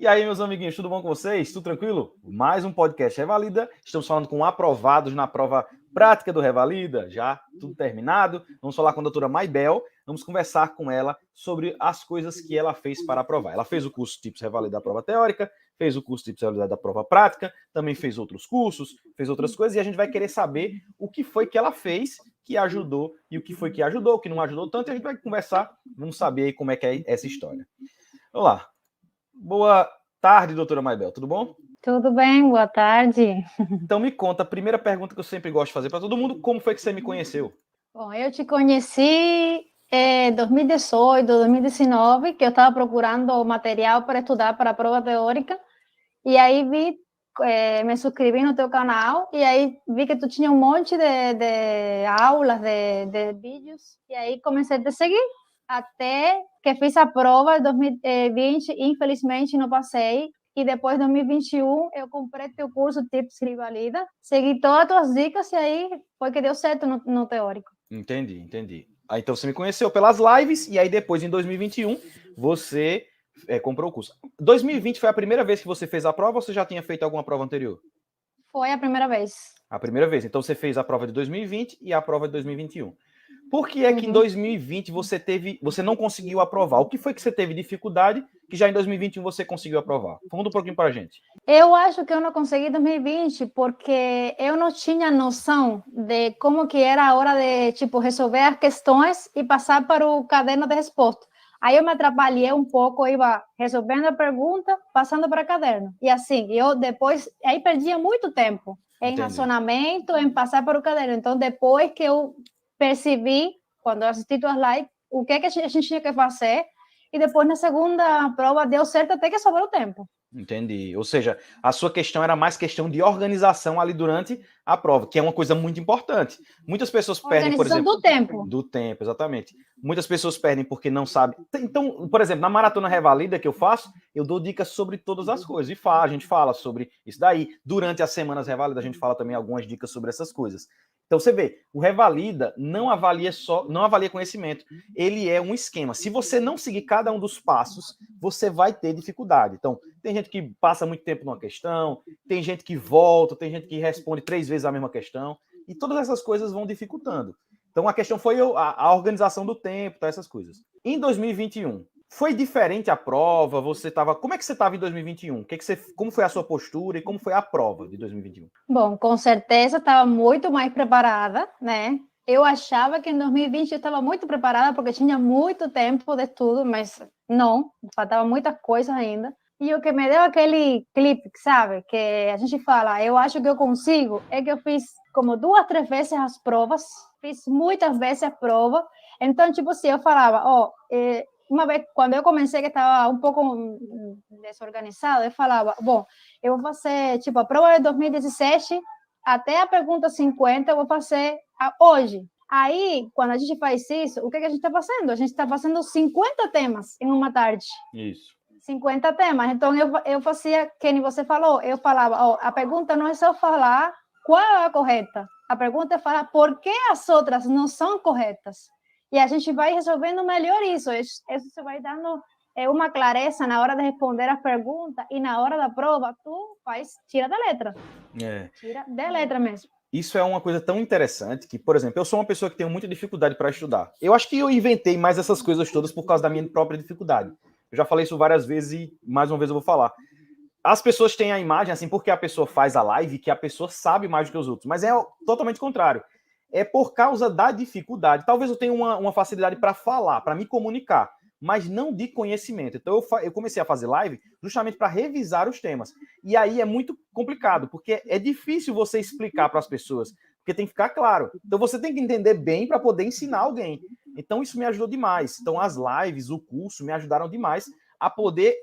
E aí, meus amiguinhos, tudo bom com vocês? Tudo tranquilo? Mais um podcast Revalida. Estamos falando com aprovados na prova prática do Revalida, já tudo terminado. Vamos falar com a doutora Maibel. Vamos conversar com ela sobre as coisas que ela fez para aprovar. Ela fez o curso Tips Revalida da prova teórica, fez o curso Tips Revalida da prova prática, também fez outros cursos, fez outras coisas, e a gente vai querer saber o que foi que ela fez que ajudou e o que foi que ajudou, o que não ajudou tanto, e a gente vai conversar, vamos saber aí como é que é essa história. Vamos lá. Boa tarde, doutora Maibel, tudo bom? Tudo bem, boa tarde. Então me conta, a primeira pergunta que eu sempre gosto de fazer para todo mundo, como foi que você me conheceu? Bom, eu te conheci em 2018, 2019, que eu estava procurando material para estudar para a prova teórica, e aí me suscrevi no teu canal, e aí vi que tu tinha um monte de aulas, de vídeos, e aí comecei a te seguir, até que fiz a prova em 2020, infelizmente não passei, e depois, em 2021, eu comprei teu curso Tips Revalida, segui todas as tuas dicas e aí foi que deu certo no teórico. Entendi. Aí, então você me conheceu pelas lives e aí depois, em 2021, você comprou o curso. 2020 foi a primeira vez que você fez a prova ou você já tinha feito alguma prova anterior? Foi a primeira vez. A primeira vez. Então você fez a prova de 2020 e a prova de 2021. Por que é que em 2020 você não conseguiu aprovar? O que foi que você teve dificuldade que já em 2021 você conseguiu aprovar? Conta um pouquinho para a gente. Eu acho que eu não consegui em 2020 porque eu não tinha noção de como que era a hora de, tipo, resolver as questões e passar para o caderno de resposta. Aí eu me atrapalhei um pouco, ia resolvendo a pergunta, passando para o caderno. E assim, eu depois, aí perdia muito tempo em racionamento, em passar para o caderno. Então, depois que eu percebi, quando eu assisti tuas lives, o que a gente tinha que fazer, e depois na segunda prova deu certo até que sobrou tempo. Entendi. Ou seja, a sua questão era mais questão de organização ali durante a prova, que é uma coisa muito importante. Muitas pessoas perdem, por exemplo... do tempo. Do tempo, exatamente. Muitas pessoas perdem porque não sabem. Então, por exemplo, na Maratona Revalida que eu faço, eu dou dicas sobre todas as coisas. E a gente fala sobre isso daí. Durante as semanas Revalida, a gente fala também algumas dicas sobre essas coisas. Então, você vê, o Revalida não avalia conhecimento. Ele é um esquema. Se você não seguir cada um dos passos, você vai ter dificuldade. Então, tem gente que passa muito tempo numa questão, tem gente que volta, tem gente que responde 3 vezes a mesma questão, e todas essas coisas vão dificultando. Então, a questão foi a organização do tempo, tá, essas coisas. Em 2021, foi diferente a prova? Como é que você estava em 2021? Como foi a sua postura e como foi a prova de 2021? Bom, com certeza estava muito mais preparada, né? Eu achava que em 2020 eu estava muito preparada porque tinha muito tempo de estudo, mas não, faltava muita coisa ainda. E o que me deu aquele clipe, sabe? Que a gente fala, eu acho que eu consigo, é que eu fiz como 2, 3 vezes as provas, fiz muitas vezes a prova. Então, tipo assim, eu falava, uma vez, quando eu comecei, que estava um pouco desorganizado, eu falava, bom, eu vou fazer, tipo, a prova de 2017, até a pergunta 50, eu vou fazer hoje. Aí, quando a gente faz isso, o que a gente está fazendo? A gente está fazendo 50 temas em uma tarde. Isso. 50 temas. Então, eu fazia, que você falou, eu falava, a pergunta não é só falar qual é a correta. A pergunta é falar por que as outras não são corretas. E a gente vai resolvendo melhor isso. Isso você vai dando uma clareza na hora de responder as perguntas e na hora da prova, tira da letra. Tira da letra mesmo. Isso é uma coisa tão interessante que, por exemplo, eu sou uma pessoa que tem muita dificuldade para estudar. Eu acho que eu inventei mais essas coisas todas por causa da minha própria dificuldade. Eu já falei isso várias vezes e mais uma vez eu vou falar. As pessoas têm a imagem, assim, porque a pessoa faz a live, que a pessoa sabe mais do que os outros. Mas é totalmente contrário. É por causa da dificuldade. Talvez eu tenha uma facilidade para falar, para me comunicar, mas não de conhecimento. Então eu comecei a fazer live justamente para revisar os temas. E aí é muito complicado, porque é difícil você explicar para as pessoas, porque tem que ficar claro. Então você tem que entender bem para poder ensinar alguém. Então isso me ajudou demais. Então as lives, o curso me ajudaram demais a poder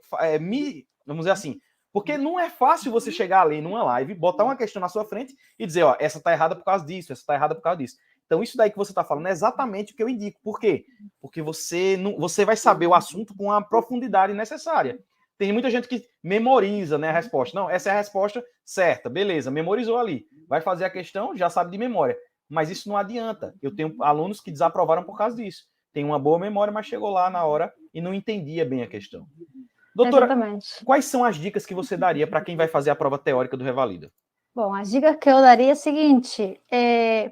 vamos dizer assim, porque não é fácil você chegar ali numa live, botar uma questão na sua frente e dizer, ó, essa tá errada por causa disso, essa tá errada por causa disso. Então, isso daí que você tá falando é exatamente o que eu indico. Por quê? Porque você vai saber o assunto com a profundidade necessária. Tem muita gente que memoriza, né, a resposta. Não, essa é a resposta certa. Beleza, memorizou ali. Vai fazer a questão, já sabe de memória. Mas isso não adianta. Eu tenho alunos que desaprovaram por causa disso. Tem uma boa memória, mas chegou lá na hora e não entendia bem a questão. Doutora, Exatamente. quais são as dicas que você daria para quem vai fazer a prova teórica do Revalida? Bom, as dicas que eu daria é o seguinte,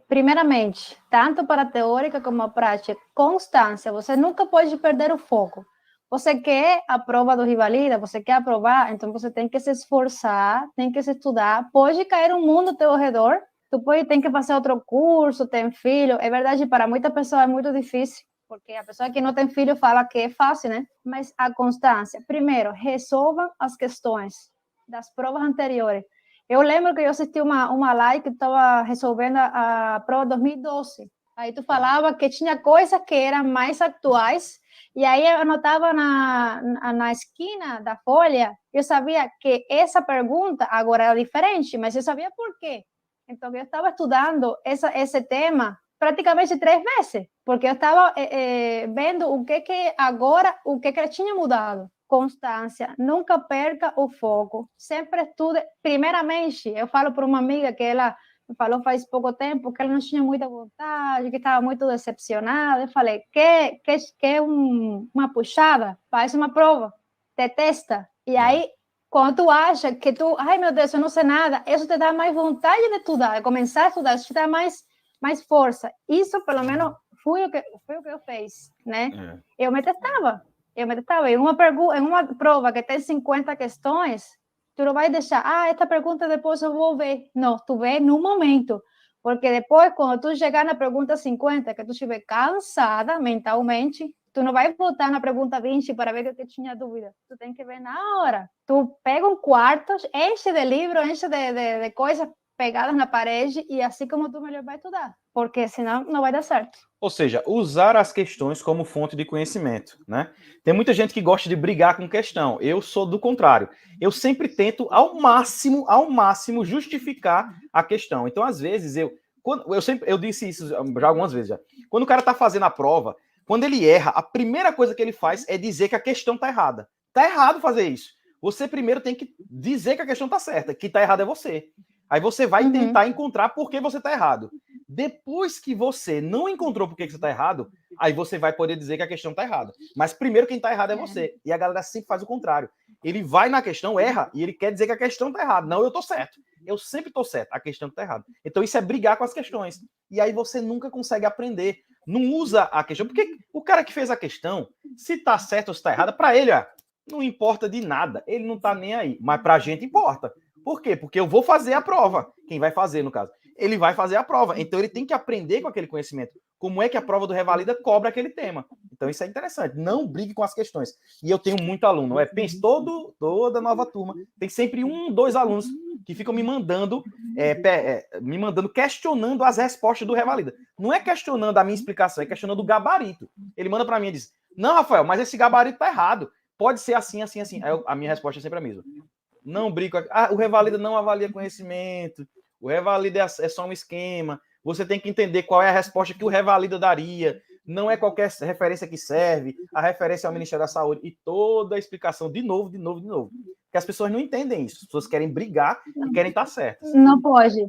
primeiramente, tanto para a teórica como a prática, constância, você nunca pode perder o foco. Você quer a prova do Revalida, você quer aprovar, então você tem que se esforçar, tem que se estudar, pode cair um mundo ao teu redor, tu pode ter que fazer outro curso, tem filho, é verdade, para muita pessoa é muito difícil, porque a pessoa que não tem filho fala que é fácil, né? Mas a constância, primeiro, resolvam as questões das provas anteriores. Eu lembro que eu assisti uma live que estava resolvendo a prova 2012. Aí tu falava que tinha coisas que eram mais atuais, e aí eu anotava na esquina da folha, eu sabia que essa pergunta agora era diferente, mas eu sabia por quê. Então, eu estava estudando esse tema praticamente 3 vezes, porque eu estava vendo o que agora, o que tinha mudado. Constância, nunca perca o foco, sempre estude. Primeiramente, eu falo para uma amiga que ela me falou faz pouco tempo que ela não tinha muita vontade, que estava muito decepcionada. Eu falei, quer uma puxada? Faz uma prova, te testa. E aí, quando tu acha que tu, ai meu Deus, eu não sei nada, isso te dá mais vontade de estudar, de começar a estudar, isso te dá mais força. Isso, pelo menos, foi o que eu fiz, né? Eu me testava. Em uma prova que tem 50 questões, tu não vai deixar, esta pergunta depois eu vou ver. Não, tu vê no momento. Porque depois, quando tu chegar na pergunta 50, que tu estiver cansada mentalmente, tu não vai voltar na pergunta 20 para ver o que tinha dúvida. Tu tem que ver na hora. Tu pega um quarto, enche de livro, enche de coisas pegadas na parede e assim como tu melhor vai estudar. Porque senão não vai dar certo. Ou seja, usar as questões como fonte de conhecimento, né? Tem muita gente que gosta de brigar com questão. Eu sou do contrário. Eu sempre tento ao máximo justificar a questão. Então, às vezes, eu disse isso já algumas vezes já. Quando o cara está fazendo a prova, quando ele erra, a primeira coisa que ele faz é dizer que a questão está errada. Está errado fazer isso. Você primeiro tem que dizer que a questão está certa, que está errado é você. Aí você vai tentar encontrar por que você está errado. Depois que você não encontrou por que você está errado, aí você vai poder dizer que a questão está errada. Mas primeiro quem está errado é você. E a galera sempre faz o contrário. Ele vai na questão, erra, e ele quer dizer que a questão está errada. Não, eu estou certo. Eu sempre estou certo. A questão está errada. Então isso é brigar com as questões. E aí você nunca consegue aprender. Não usa a questão. Porque o cara que fez a questão, se está certo ou se está errada, para ele, não importa de nada. Ele não está nem aí. Mas para a gente importa. Por quê? Porque eu vou fazer a prova. Quem vai fazer, no caso? Ele vai fazer a prova. Então, ele tem que aprender com aquele conhecimento. Como é que a prova do Revalida cobra aquele tema. Então, isso é interessante. Não brigue com as questões. E eu tenho muito aluno. Pense, toda nova turma, tem sempre 1, 2 alunos que ficam me mandando, questionando as respostas do Revalida. Não é questionando a minha explicação, é questionando o gabarito. Ele manda para mim e diz, não, Rafael, mas esse gabarito tá errado. Pode ser assim, assim, assim. Aí a minha resposta é sempre a mesma. Não brinco. O Revalida não avalia conhecimento. O Revalida é só um esquema. Você tem que entender qual é a resposta que o Revalida daria. Não é qualquer referência que serve. A referência é ao Ministério da Saúde. E toda a explicação de novo. Porque as pessoas não entendem isso. As pessoas querem brigar e querem estar certas. Não pode.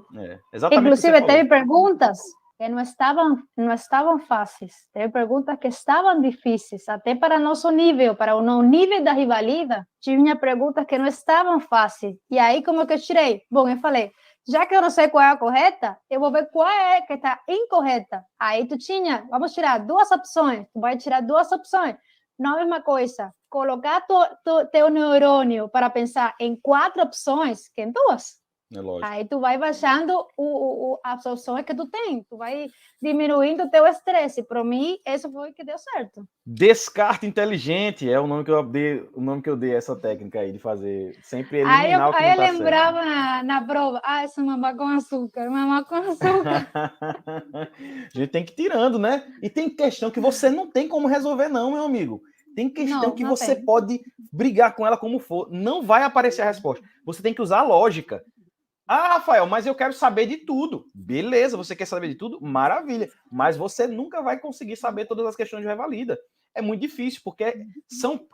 Exatamente. Inclusive, teve perguntas que não estavam fáceis. Teve perguntas que estavam difíceis, até para nosso nível, para o nível da Revalida, tinha perguntas que não estavam fáceis. E aí, como que eu tirei? Bom, eu falei, já que eu não sei qual é a correta, eu vou ver qual é que está incorreta. Aí vamos tirar 2 opções. Tu vai tirar 2 opções. Não é a mesma coisa colocar teu neurônio para pensar em 4 opções que em 2. Aí tu vai baixando as opções que tu tem, tu vai diminuindo o teu estresse. Para mim, isso foi o que deu certo. Descarte inteligente é o nome que eu dei a essa técnica aí de fazer, sempre eliminar o que não tá certo. Aí eu lembrava na prova, essa mamá com açúcar. A gente tem que ir tirando, né? E tem questão que você não tem como resolver não, meu amigo. Tem questão que você pode brigar com ela como for. Não vai aparecer a resposta. Você tem que usar a lógica. Rafael, mas eu quero saber de tudo. Beleza, você quer saber de tudo? Maravilha. Mas você nunca vai conseguir saber todas as questões de Revalida. É muito difícil, porque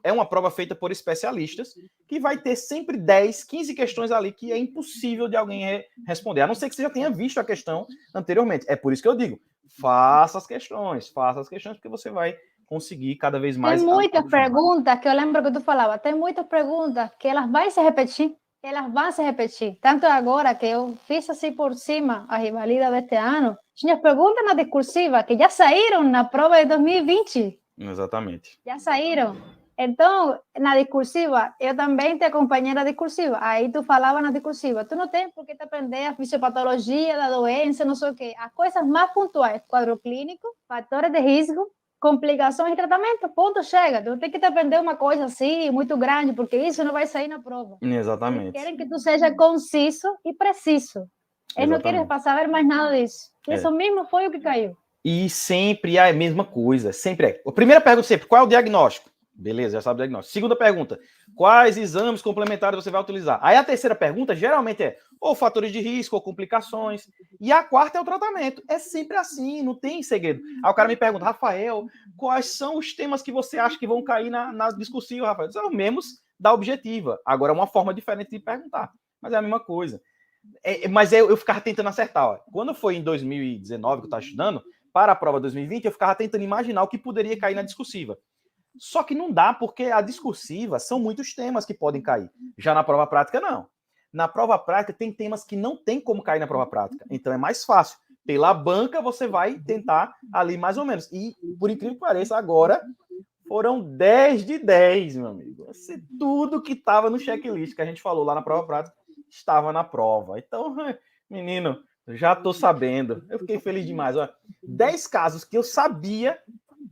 é uma prova feita por especialistas que vai ter sempre 10, 15 questões ali que é impossível de alguém responder. A não ser que você já tenha visto a questão anteriormente. É por isso que eu digo, faça as questões, porque você vai conseguir cada vez mais... Tem muitas perguntas que eu lembro que tu falava, tem muitas perguntas que elas vão se repetir. Elas vão se repetir. Tanto agora que eu fiz assim por cima a rivalidade deste ano, tinha perguntas na discursiva que já saíram na prova de 2020. Exatamente. Já saíram. Então, na discursiva, eu também te acompanhei na discursiva. Aí tu falava na discursiva, tu não tem por que te aprender a fisiopatologia da doença, não sei o quê. As coisas mais pontuais, quadro clínico, fatores de risco, complicações e tratamento, ponto, chega. Tu tem que te aprender uma coisa assim, muito grande, porque isso não vai sair na prova. Exatamente. Eles querem que tu seja conciso e preciso. Eles não querem saber mais nada disso. Isso mesmo foi o que caiu. E sempre é a mesma coisa, sempre é. A primeira pergunta sempre, qual é o diagnóstico? Beleza, já sabe o diagnóstico. Segunda pergunta, quais exames complementares você vai utilizar? Aí a terceira pergunta geralmente é ou fatores de risco ou complicações. E a quarta é o tratamento. É sempre assim, não tem segredo. Aí o cara me pergunta, Rafael, quais são os temas que você acha que vão cair na discussão, Rafael? São os mesmos da objetiva. Agora é uma forma diferente de perguntar, mas é a mesma coisa. Mas eu ficava tentando acertar. Ó. Quando foi em 2019 que eu estava estudando, para a prova 2020, eu ficava tentando imaginar o que poderia cair na discursiva. Só que não dá, porque a discursiva são muitos temas que podem cair. Já na prova prática, não. Na prova prática, tem temas que não tem como cair na prova prática. Então é mais fácil. Pela banca, você vai tentar ali mais ou menos. E, por incrível que pareça, agora foram 10 de 10, meu amigo. Tudo que estava no checklist que a gente falou lá na prova prática estava na prova. Então, menino, já estou sabendo. Eu fiquei feliz demais. Ó, 10 casos que eu sabia,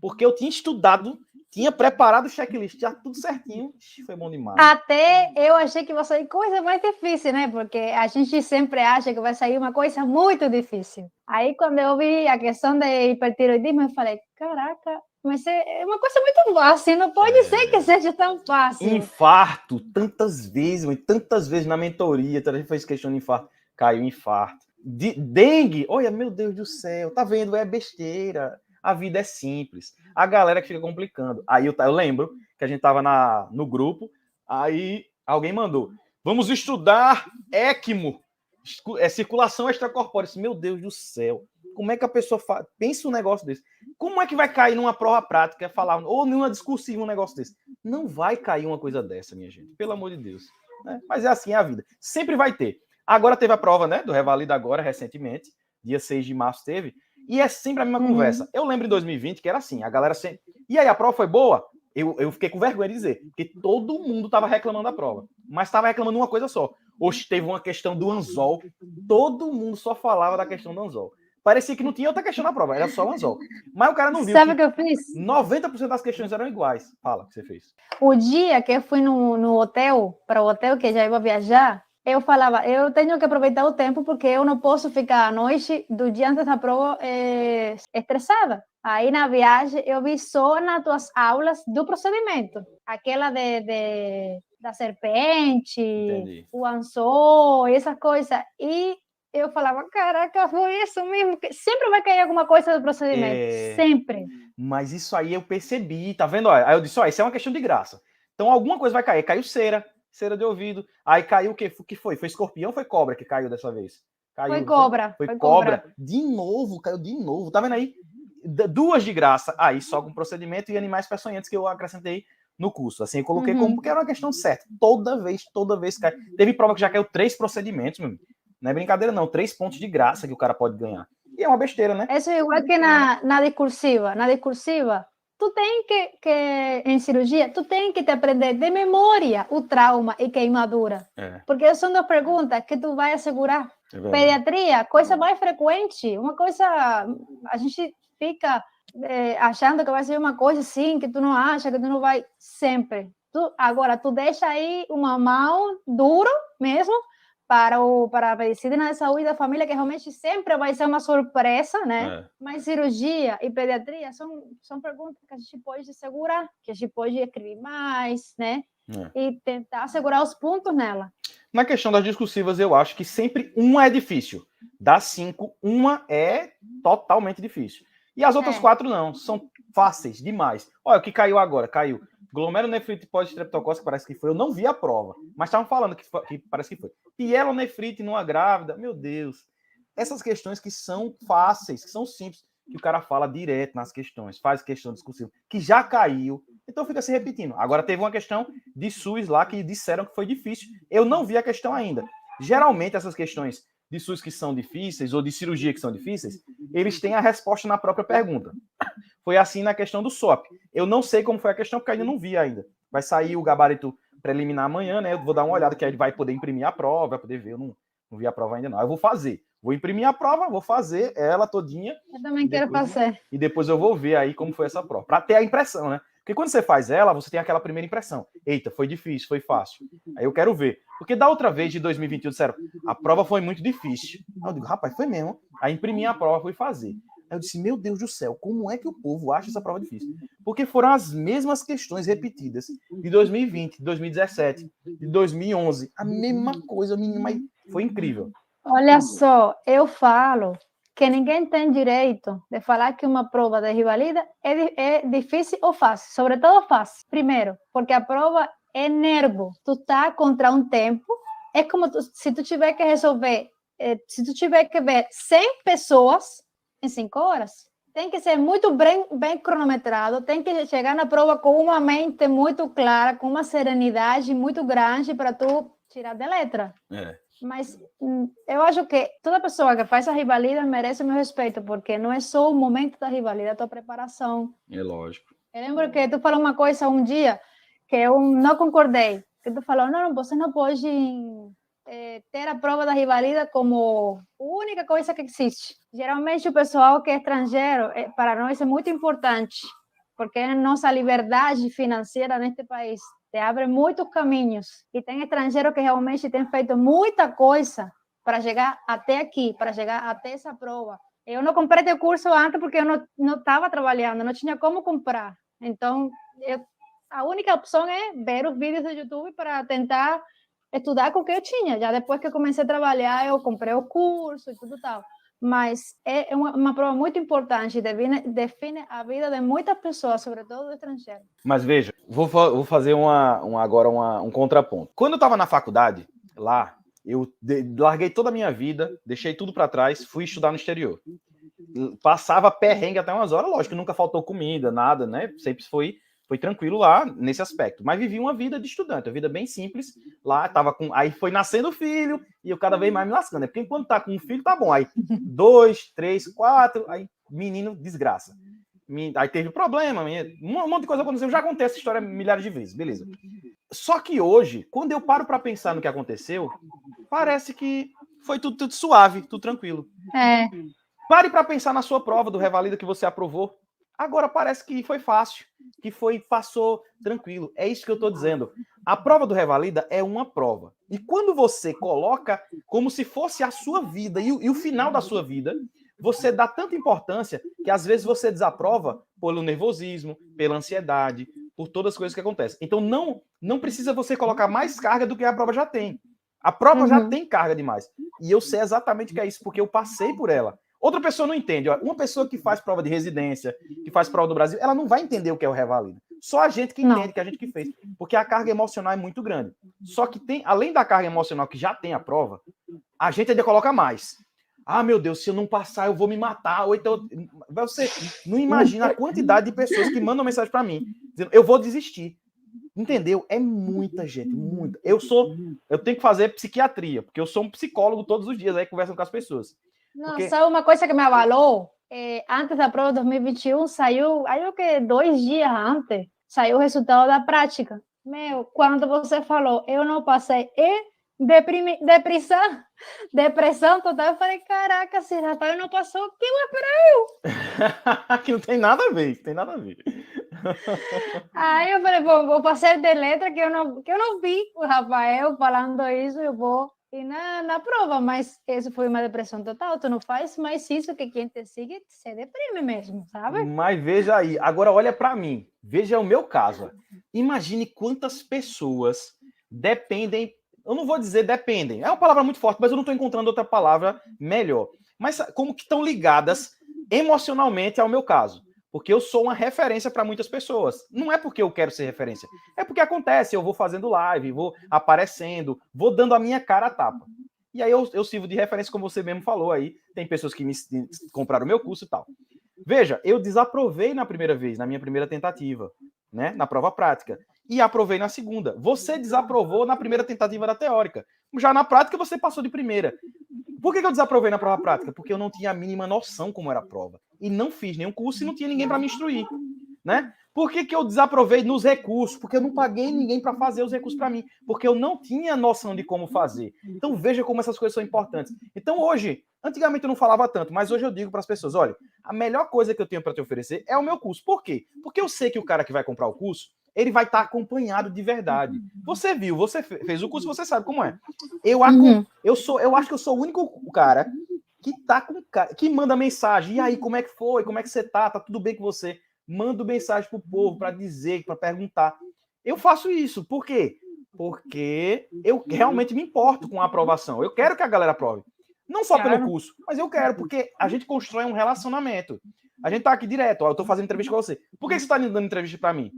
porque eu tinha estudado, tinha preparado o checklist, já tudo certinho. Foi bom demais. Até eu achei que vai sair coisa mais difícil, né? Porque a gente sempre acha que vai sair uma coisa muito difícil. Aí, quando eu vi a questão de hipertiroidismo, eu falei, caraca, mas é uma coisa muito fácil, não pode ser que seja tão fácil. Infarto, tantas vezes na mentoria, a gente fez questão de infarto, caiu infarto. Dengue, olha, meu Deus do céu, tá vendo? É besteira. A vida é simples. A galera que fica complicando. Aí eu lembro que a gente tava no grupo, aí alguém mandou, vamos estudar ECMO, circulação extracorpórea. Meu Deus do céu, como é que a pessoa pensa um negócio desse? Como é que vai cair numa prova prática, falar, ou numa discursiva um negócio desse? Não vai cair uma coisa dessa, minha gente, pelo amor de Deus. Né? Mas é assim, é a vida. Sempre vai ter. Agora teve a prova, né, do Revalida agora, recentemente, dia 6 de março teve, e é sempre a mesma conversa. Eu lembro em 2020 que era assim, a galera sempre... E aí, a prova foi boa? Eu fiquei com vergonha de dizer, porque todo mundo estava reclamando da prova, mas estava reclamando uma coisa só. Hoje teve uma questão do anzol, todo mundo só falava da questão do anzol. Parecia que não tinha outra questão na prova, era só o anzol. Mas o cara não viu. Sabe o que eu fiz? 90% das questões eram iguais. Fala o que você fez. O dia que eu fui no hotel, para o hotel que já ia viajar, eu falava, eu tenho que aproveitar o tempo porque eu não posso ficar à noite do dia antes da prova estressada. Aí na viagem eu vi só nas tuas aulas do procedimento, aquela da serpente, entendi, o anzol, essas coisas. E eu falava, caraca, foi isso mesmo. Sempre vai cair alguma coisa do procedimento, sempre. Mas isso aí eu percebi, tá vendo? Aí eu disse, isso é uma questão de graça. Então alguma coisa vai cair. Caiu cera de ouvido. Aí caiu o quê? O que foi? Foi escorpião ou foi cobra que caiu dessa vez? Caiu, foi cobra. Foi cobra. De novo, caiu de novo. Tá vendo aí? 2 de graça. Aí só com procedimento e animais peçonhentos que eu acrescentei no curso. Assim, eu coloquei como porque era uma questão certa. Toda vez cai. Teve prova que já caiu 3 procedimentos, meu amigo. Não é brincadeira, não. 3 pontos de graça que o cara pode ganhar. E é uma besteira, né? Isso é igual que na discursiva. Na discursiva, tu tem que em cirurgia, tu tem que te aprender de memória o trauma e queimadura. Porque são 2 perguntas que tu vai assegurar. Pediatria, coisa mais frequente. Uma coisa, a gente fica achando que vai ser uma coisa assim, que tu não acha, que tu não vai sempre. Agora, tu deixa aí uma mão duro mesmo, para a medicina da saúde da família, que realmente sempre vai ser uma surpresa, né? Mas cirurgia e pediatria são perguntas que a gente pode segurar, que a gente pode escrever mais, né? E tentar assegurar os pontos nela. Na questão das discursivas, eu acho que sempre uma é difícil. Das 5, uma é totalmente difícil. E as outras 4 não, são fáceis demais. Olha, o que caiu agora, caiu glomerulonefrite pós-estreptocócica, parece que foi. Eu não vi a prova, mas estavam falando que parece que foi. Pielonefrite numa grávida, meu Deus. Essas questões que são fáceis, que são simples. que o cara fala direto nas questões, faz questão discursiva, que já caiu, então fica se repetindo. Agora teve uma questão de SUS lá que disseram que foi difícil. Eu não vi a questão ainda. Geralmente essas questões de SUS que são difíceis ou de cirurgia que são difíceis, eles têm a resposta na própria pergunta. Foi assim na questão do SOP. Eu não sei como foi a questão, porque ainda não vi ainda. Vai sair o gabarito preliminar amanhã, né? Eu vou dar uma olhada, que aí ele vai poder imprimir a prova, vai poder ver. Eu não vi a prova ainda não. Eu vou fazer. Vou imprimir a prova, vou fazer ela todinha. Eu também quero fazer. E depois eu vou ver aí como foi essa prova. Para ter a impressão, né? Porque quando você faz ela, você tem aquela primeira impressão. Eita, foi difícil, foi fácil. Aí eu quero ver. Porque da outra vez, de 2021, disseram, a prova foi muito difícil. Aí eu digo, rapaz, foi mesmo. Aí imprimi a prova, fui fazer. Aí eu disse, meu Deus do céu, como é que o povo acha essa prova difícil? Porque foram as mesmas questões repetidas de 2020, de 2017, de 2011. A mesma coisa, menina, foi incrível. Olha só, eu falo que ninguém tem direito de falar que uma prova de rivalidade é difícil ou fácil, sobretudo fácil. Primeiro, porque a prova é nervo. Tu tá contra um tempo, é como se tu tiver que resolver, se tu tiver que ver 100 pessoas em 5 horas. Tem que ser muito bem cronometrado, tem que chegar na prova com uma mente muito clara, com uma serenidade muito grande para tu tirar de letra. Mas eu acho que toda pessoa que faz a rivalidade merece meu respeito, porque não é só o momento da rivalidade, é a tua preparação. É lógico. Eu lembro que tu falou uma coisa um dia que eu não concordei, que tu falou, não, você não pode ter a prova da rivalidade como a única coisa que existe. Geralmente o pessoal que é estrangeiro, para nós é muito importante, porque é a nossa liberdade financeira neste país. Te abre muitos caminhos. E tem estrangeiros que realmente têm feito muita coisa para chegar até aqui, para chegar até essa prova. Eu não comprei teu curso antes porque eu não estava trabalhando, não tinha como comprar. Então, a única opção é ver os vídeos do YouTube para tentar estudar com o que eu tinha. Já depois que eu comecei a trabalhar, eu comprei o curso e tudo tal. Mas é uma prova muito importante, define a vida de muitas pessoas, sobretudo do estrangeiro. Mas veja, vou fazer agora um contraponto. Quando eu estava na faculdade, lá, eu larguei toda a minha vida, deixei tudo para trás, fui estudar no exterior. Passava perrengue até umas horas, lógico, nunca faltou comida, nada, né? Sempre foi tranquilo lá nesse aspecto. Mas vivi uma vida de estudante, uma vida bem simples. Lá aí foi nascendo filho e eu cada vez mais me lascando. Né? Porque enquanto tá com um filho, tá bom. Aí 2, 3, 4, aí menino desgraça. Aí teve problema, um monte de coisa aconteceu. Já contei essa história milhares de vezes, beleza. Só que hoje, quando eu paro para pensar no que aconteceu, parece que foi tudo suave, tudo tranquilo. Pare para pensar na sua prova do Revalida que você aprovou. Agora parece que foi fácil, que passou tranquilo. É isso que eu estou dizendo. A prova do Revalida é uma prova. E quando você coloca como se fosse a sua vida e o final da sua vida, você dá tanta importância que às vezes você desaprova pelo nervosismo, pela ansiedade, por todas as coisas que acontecem. Então não precisa você colocar mais carga do que a prova já tem. A prova já tem carga demais. E eu sei exatamente o que é isso, porque eu passei por ela. Outra pessoa não entende. Uma pessoa que faz prova de residência, que faz prova do Brasil, ela não vai entender o que é o Revalida. Só a gente que entende, que a gente que fez. Porque a carga emocional é muito grande. Só que além da carga emocional que já tem a prova, a gente ainda coloca mais. Ah, meu Deus, se eu não passar, eu vou me matar. Ou então, você não imagina a quantidade de pessoas que mandam mensagem para mim, dizendo, eu vou desistir. Entendeu? É muita gente, muita. Eu tenho que fazer psiquiatria, porque eu sou um psicólogo todos os dias aí conversando com as pessoas. Não, sabe uma coisa que me abalou? Antes da prova de 2021, saiu, acho que 2 dias antes, saiu o resultado da prática. Quando você falou, eu não passei, depressão total, eu falei, caraca, se Rafael não passou, quem vai esperar eu? Que não tem nada a ver, Aí eu falei, vou fazer de letra que eu não vi o Rafael falando isso, eu vou ir na prova, mas isso foi uma depressão total, tu não faz mais isso que quem te sigue se deprime mesmo, sabe? Mas veja aí, agora olha para mim, veja o meu caso, imagine quantas pessoas dependem, eu não vou dizer dependem, é uma palavra muito forte, mas eu não estou encontrando outra palavra melhor, mas como que estão ligadas emocionalmente ao meu caso. Porque eu sou uma referência para muitas pessoas. Não é porque eu quero ser referência. É porque acontece, eu vou fazendo live, vou aparecendo, vou dando a minha cara a tapa. E aí eu sirvo de referência, como você mesmo falou aí. Tem pessoas que compraram o meu curso e tal. Veja, eu desaprovei na primeira vez, na minha primeira tentativa, né? Na prova prática. E aprovei na segunda. Você desaprovou na primeira tentativa da teórica. Já na prática, você passou de primeira. Por que eu desaprovei na prova prática? Porque eu não tinha a mínima noção como era a prova. E não fiz nenhum curso e não tinha ninguém para me instruir, né? Por que eu desaprovei nos recursos? Porque eu não paguei ninguém para fazer os recursos para mim. Porque eu não tinha noção de como fazer. Então veja como essas coisas são importantes. Então hoje, antigamente eu não falava tanto, mas hoje eu digo para as pessoas, olha, a melhor coisa que eu tenho para te oferecer é o meu curso. Por quê? Porque eu sei que o cara que vai comprar o curso, ele vai estar acompanhado de verdade. Você viu, você fez o curso, você sabe como é. Eu acho que eu sou o único cara que manda mensagem. E aí, como é que foi? Como é que você tá? Tá tudo bem com você? Mando mensagem pro povo para dizer, para perguntar. Eu faço isso. Por quê? Porque eu realmente me importo com a aprovação. Eu quero que a galera aprove. Não só pelo curso, mas eu quero, porque a gente constrói um relacionamento. A gente tá aqui direto, ó, eu tô fazendo entrevista com você. Por que você tá dando entrevista para mim?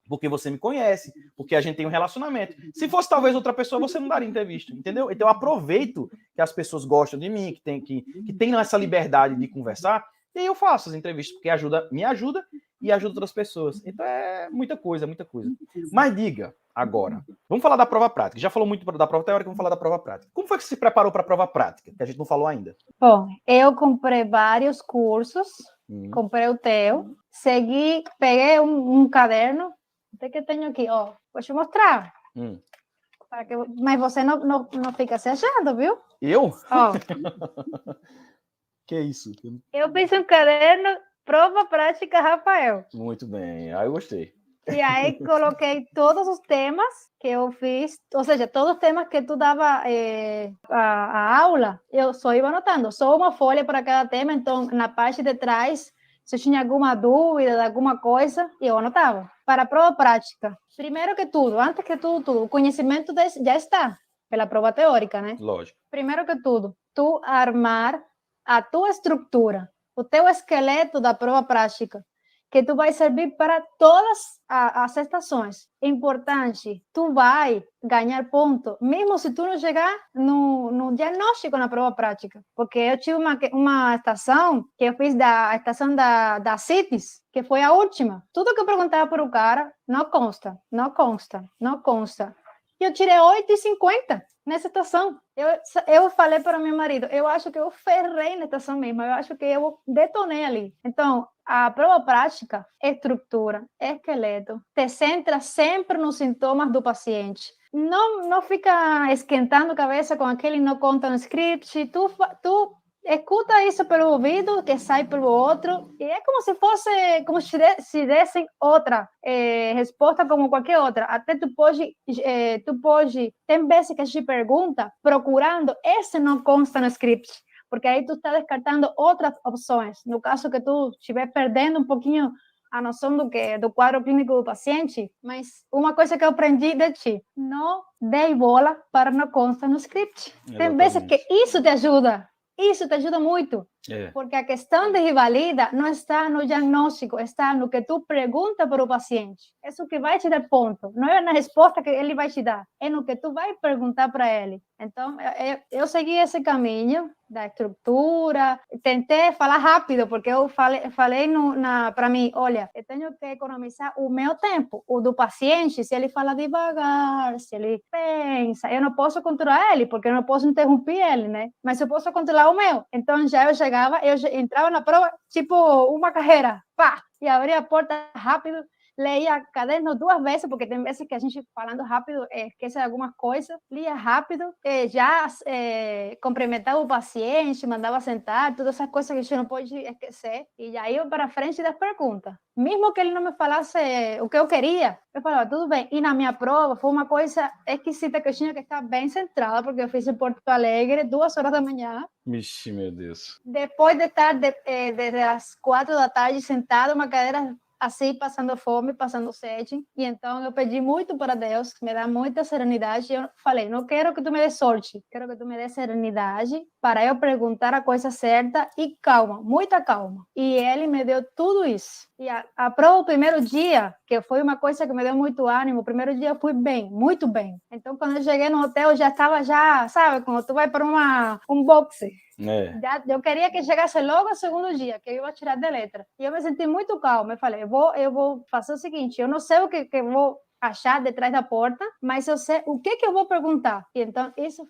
Porque você me conhece, porque a gente tem um relacionamento. Se fosse talvez outra pessoa, você não daria entrevista, entendeu? Então eu aproveito que as pessoas gostam de mim, que tem essa liberdade de conversar, e aí eu faço as entrevistas, porque me ajuda e ajuda outras pessoas. Então é muita coisa, muita coisa. Mas diga agora, vamos falar da prova prática. Já falou muito da prova teórica, vamos falar da prova prática. Como foi que você se preparou para a prova prática, que a gente não falou ainda? Bom, eu comprei vários cursos, comprei o teu, peguei um caderno, até que tenho aqui, ó, vou te mostrar. Mas você não fica se achando, viu? Eu? Ó. Que isso? Eu fiz um caderno, prova prática, Rafael. Muito bem, aí eu gostei. E aí coloquei todos os temas que eu fiz, ou seja, todos os temas que tu dava a aula, eu só iba anotando, só uma folha para cada tema, então na parte de trás, se eu tinha alguma dúvida de alguma coisa, eu anotava. Para a prova prática, primeiro que tudo, antes que tudo, o conhecimento já está pela prova teórica, né? Lógico. Primeiro que tudo, tu armar a tua estrutura, o teu esqueleto da prova prática, que tu vai servir para todas as estações. Importante, tu vai ganhar ponto, mesmo se tu não chegar no diagnóstico na prova prática. Porque eu tive uma estação que eu fiz a estação da CITES, que foi a última. Tudo que eu perguntava para o cara, não consta. E eu tirei 8,50 nessa estação. Eu falei para meu marido, eu acho que eu ferrei na estação mesmo, eu acho que eu detonei ali. Então, a prova prática, estrutura, esqueleto, te centra sempre nos sintomas do paciente. Não fica esquentando a cabeça com aquele não conta no script, tu escuta isso pelo ouvido, que sai pelo outro, e é como se se dessem outra resposta como qualquer outra. Até tu pode, tem vezes que a gente pergunta, procurando, esse não consta no script, porque aí tu está descartando outras opções. No caso que tu estiver perdendo um pouquinho a noção do quadro clínico do paciente, mas uma coisa que eu aprendi de ti, não dê bola para não consta no script. Exatamente. Tem vezes que isso te ajuda. Isso te ajuda muito, porque a questão de revalida não está no diagnóstico, está no que tu pergunta para o paciente. Isso que vai te dar ponto, não é na resposta que ele vai te dar, é no que tu vai perguntar para ele. Então, eu segui esse caminho da estrutura, tentei falar rápido, porque eu falei para mim, olha, eu tenho que economizar o meu tempo, o do paciente, se ele fala devagar, se ele pensa, eu não posso controlar ele, porque eu não posso interromper ele, né? Mas eu posso controlar o meu. Então, já eu entrava na prova, tipo uma carreira, pá, e abria a porta rápido, leia caderno 2 vezes, porque tem vezes que a gente falando rápido esquece algumas coisas, lia rápido, já cumprimentava o paciente, mandava sentar, todas essas coisas que a gente não pode esquecer, e já ia para frente das perguntas. Mesmo que ele não me falasse o que eu queria, eu falava, tudo bem. E na minha prova foi uma coisa esquisita, que eu tinha que estar bem centrada, porque eu fiz em Porto Alegre, 2 horas da manhã. Vixe, meu Deus. Depois de estar desde as 4 da tarde sentada, uma cadeira assim, passando fome, passando sede. E então eu pedi muito para Deus, que me dá muita serenidade. Eu falei, não quero que tu me dê sorte, quero que tu me dê serenidade para eu perguntar a coisa certa e calma, muita calma. E ele me deu tudo isso. E a prova, o primeiro dia, que foi uma coisa que me deu muito ânimo, o primeiro dia eu fui bem, muito bem. Então, quando eu cheguei no hotel, já estava, sabe, quando tu vai para um boxe, Eu queria que chegasse logo o segundo dia, que eu ia tirar de letra. E eu me senti muito calma. Eu falei, eu vou fazer o seguinte, eu não sei o que eu vou achar detrás da porta, mas eu sei o que eu vou perguntar. E então, isso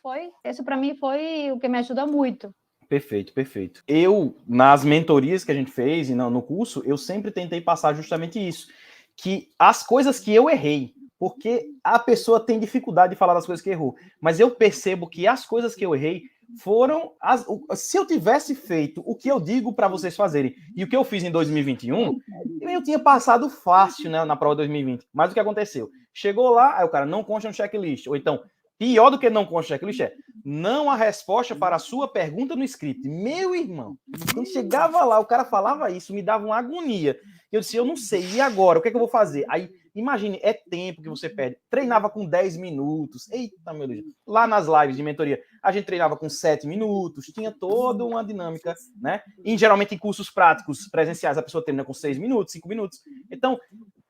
para mim foi o que me ajudou muito. Perfeito, perfeito. Eu, nas mentorias que a gente fez e no curso, eu sempre tentei passar justamente isso, que as coisas que eu errei, porque a pessoa tem dificuldade de falar das coisas que errou, mas eu percebo que as coisas que eu errei foram se eu tivesse feito o que eu digo para vocês fazerem e o que eu fiz em 2021, eu tinha passado fácil, né, na prova de 2020. Mas o que aconteceu? Chegou lá, aí o cara não consta no checklist, ou então pior do que não consta no checklist é não há resposta para a sua pergunta no script. Meu irmão, quando chegava lá, o cara falava isso, me dava uma agonia. Eu disse, eu não sei, e agora? O que é que eu vou fazer? Aí, imagine, é tempo que você perde. Treinava com 10 minutos. Eita, meu Deus. Lá nas lives de mentoria, a gente treinava com 7 minutos. Tinha toda uma dinâmica, né? E geralmente em cursos práticos presenciais, a pessoa treina com 6 minutos, 5 minutos. Então,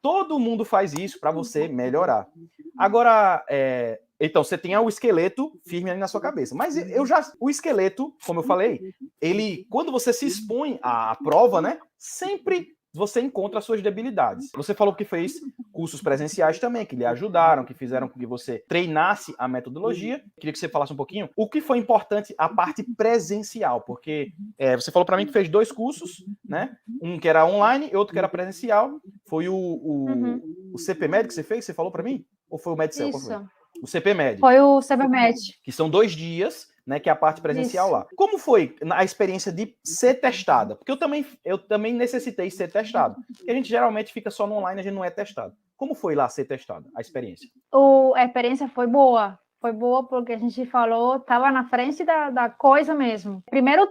todo mundo faz isso para você melhorar. Agora, então, você tem o esqueleto firme ali na sua cabeça. Mas o esqueleto, como eu falei, ele, quando você se expõe à prova, né? Sempre você encontra as suas debilidades. Você falou que fez cursos presenciais também, que lhe ajudaram, que fizeram com que você treinasse a metodologia. Queria que você falasse um pouquinho o que foi importante a parte presencial, porque você falou para mim que fez 2 cursos, né? Um que era online e outro que era presencial. Foi o CPMed que você fez? Você falou para mim? Ou foi o Medcel? Isso. O CPMed. Foi o CPMed. Que são 2 dias, né, que é a parte presencial lá. Como foi a experiência de ser testada? Porque eu também necessitei ser testado. Porque a gente geralmente fica só no online, a gente não é testado. Como foi lá ser testado, a experiência? A experiência foi boa. Foi boa porque a gente falou, estava na frente da coisa mesmo. Primeiro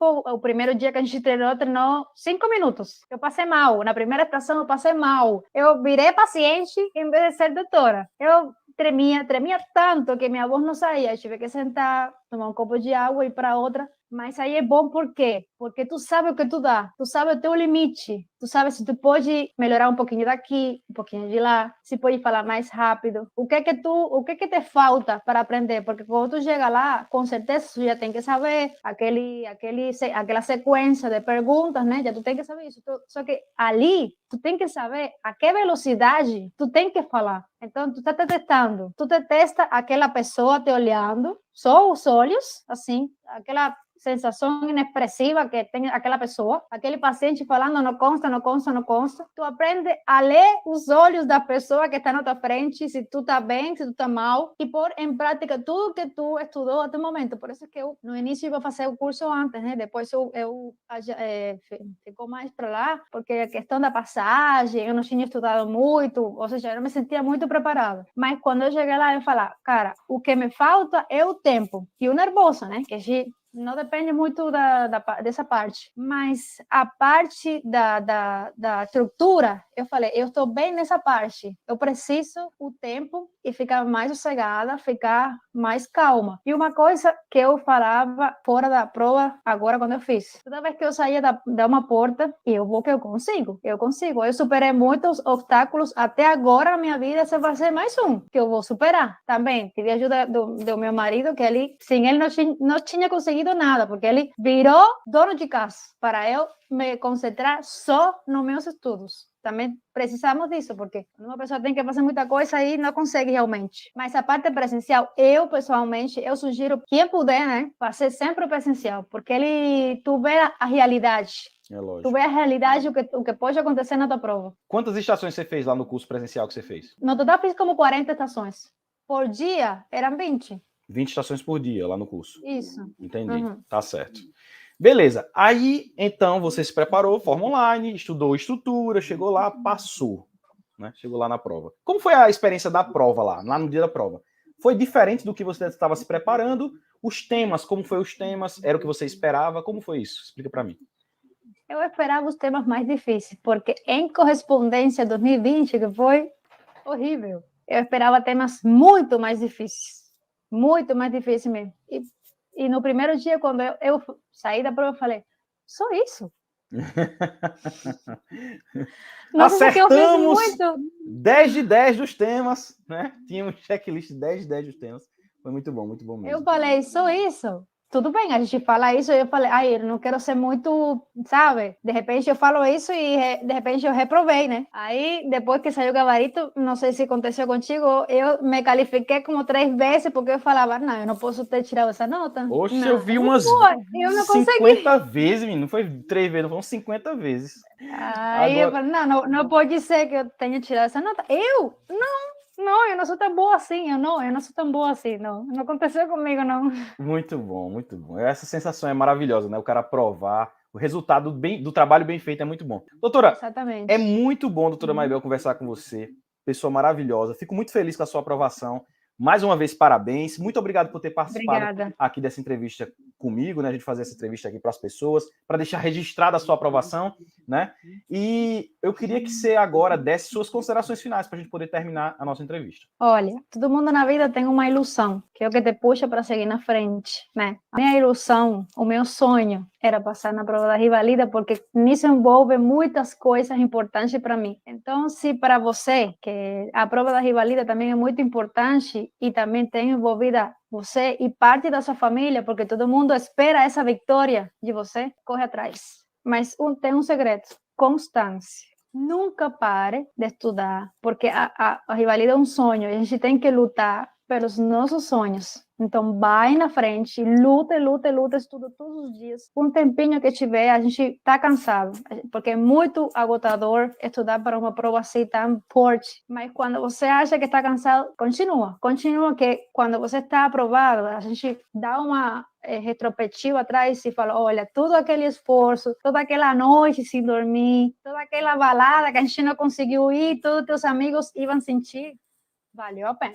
o primeiro dia que a gente treinou 5 minutos. Eu passei mal. Na primeira estação eu passei mal. Eu virei paciente em vez de ser doutora. Eu tremia tanto que minha voz não saía. Eu tive que sentar, tomar um copo de água e ir para outra. Mas aí é bom por quê? Porque tu sabe o que tu dá, tu sabe o teu limite, tu sabe se tu pode melhorar um pouquinho daqui, um pouquinho de lá, se pode falar mais rápido, o que que te falta para aprender, porque quando tu chega lá, com certeza tu já tem que saber aquela sequência de perguntas, né? Já tu tem que saber isso, só que ali tu tem que saber a que velocidade tu tem que falar. Então, tu está te testando, tu te testa aquela pessoa te olhando, só os olhos, assim, aquela sensação inexpressiva que tem aquela pessoa, aquele paciente falando não consta, não consta, não consta. Tu aprende a ler os olhos da pessoa que está na tua frente, se tu está bem, se tu está mal, e pôr em prática tudo que tu estudou até o momento. Por isso que eu, no início, ia fazer o curso antes, né? Depois ficou mais para lá, porque a questão da passagem, eu não tinha estudado muito, ou seja, eu não me sentia muito preparada. Mas quando eu cheguei lá, eu falei, cara, o que me falta é o tempo e o nervoso, né? Que a gente não depende muito dessa parte, mas a parte da estrutura, eu falei, eu estou bem nessa parte, eu preciso o tempo e ficar mais sossegada, ficar mais calma. E uma coisa que eu falava fora da prova, agora quando eu fiz, toda vez que eu saía da uma porta, eu consigo, eu superei muitos obstáculos, até agora na minha vida, esse vai ser mais um, que eu vou superar. Também tive ajuda do meu marido, que ele, sem ele não tinha conseguido nada, porque ele virou dono de casa para eu me concentrar só nos meus estudos. Também precisamos disso, porque uma pessoa tem que fazer muita coisa e não consegue realmente. Mas a parte presencial, eu pessoalmente, eu sugiro quem puder, né, fazer sempre o presencial, porque tu vê a realidade. É lógico. Tu vê a realidade, o que pode acontecer na tua prova. Quantas estações você fez lá no curso presencial que você fez? No total fiz como 40 estações. Por dia, eram 20. 20 estações por dia lá no curso. Isso. Entendi. Tá certo. Beleza. Aí, então, você se preparou, forma online, estudou estrutura, chegou lá, passou. Né? Chegou lá na prova. Como foi a experiência da prova lá no dia da prova? Foi diferente do que você estava se preparando? Os temas, como foi os temas? Era o que você esperava? Como foi isso? Explica para mim. Eu esperava os temas mais difíceis, porque em correspondência 2020, que foi horrível, eu esperava temas muito mais difíceis. Muito mais difícil mesmo. E no primeiro dia, quando eu saí da prova, eu falei, só isso? Nossa, acertamos 10 de 10 dos temas, né? Tinha um checklist 10 de 10 dos temas. Foi muito bom mesmo. Eu falei, só isso? tudo bem, a gente fala isso, eu falei, ai, eu não quero ser muito, sabe? De repente eu falo isso e de repente eu reprovei, né? Aí, depois que saiu o gabarito, não sei se aconteceu contigo, eu me califiquei como 3 vezes, porque eu falava, não, eu não posso ter tirado essa nota. Oxe, Não, eu vi umas eu não 50 consegui. vezes, menino. Não foi 3 vezes, não foram 50 vezes. Aí eu Agora, falei, não pode ser que eu tenha tirado essa nota. Eu? Não, eu não sou tão boa assim, eu não sou tão boa assim, não aconteceu comigo, não. muito bom, muito bom. Essa sensação é maravilhosa, né? O cara provar, o resultado do trabalho bem feito é muito bom. Doutora, Exatamente. é muito bom, doutora Maibel, conversar com você. Pessoa maravilhosa. Fico muito feliz com a sua aprovação. Mais uma vez, parabéns. Muito obrigado por ter participado Obrigada. aqui dessa entrevista comigo, né? A gente fazer essa entrevista aqui para as pessoas, para deixar registrada a sua aprovação, né? E eu queria que você agora desse suas considerações finais para a gente poder terminar a nossa entrevista. Olha, todo mundo na vida tem uma ilusão, que é o que te puxa para seguir na frente, né? A minha ilusão, o meu sonho era passar na prova da Rivalida, porque nisso envolve muitas coisas importantes para mim. Então, se para você, que a prova da Rivalida também é muito importante e também tem envolvida você e parte da sua família, porque todo mundo espera essa vitória de você, corre atrás. Mas tem um segredo, constância. Nunca pare de estudar, porque a rivalidade é um sonho, a gente tem que lutar pelos nossos sonhos. Então, vai na frente, luta, estuda todos os dias. Um tempinho que tiver, a gente está cansado, porque é muito agotador estudar para uma prova assim tão forte. Mas quando você acha que está cansado, continua, que quando você está aprovado, a gente dá uma retrospectiva atrás e fala, olha, todo aquele esforço, toda aquela noite sem dormir, toda aquela balada que a gente não conseguiu ir, todos os teus amigos iam sentir, valeu a pena.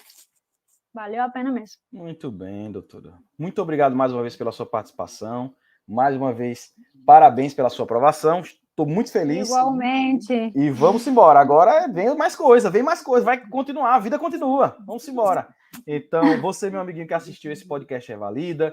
Valeu a pena mesmo. Muito bem, doutora. Muito obrigado mais uma vez pela sua participação. Mais uma vez, parabéns pela sua aprovação. Estou muito feliz. Igualmente. E vamos embora. Agora vem mais coisa, vai continuar, a vida continua. Vamos embora. Então, você, meu amiguinho que assistiu esse podcast Revalida,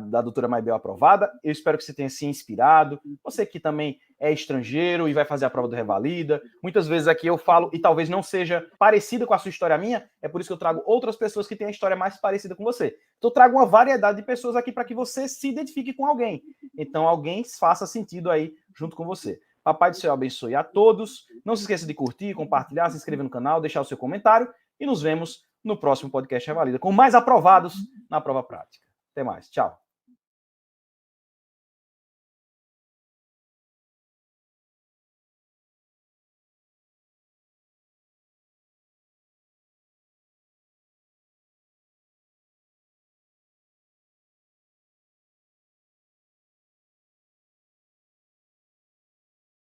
da doutora Maibel aprovada, eu espero que você tenha se inspirado. Você que também é estrangeiro e vai fazer a prova do Revalida. Muitas vezes aqui eu falo, e talvez não seja parecida com a sua história minha, é por isso que eu trago outras pessoas que têm a história mais parecida com você. Então, eu trago uma variedade de pessoas aqui para que você se identifique com alguém. Então, alguém faça sentido aí junto com você. Papai do céu abençoe a todos. Não se esqueça de curtir, compartilhar, se inscrever no canal, deixar o seu comentário e nos vemos no próximo podcast Revalida com mais aprovados na prova prática. Até mais. Tchau.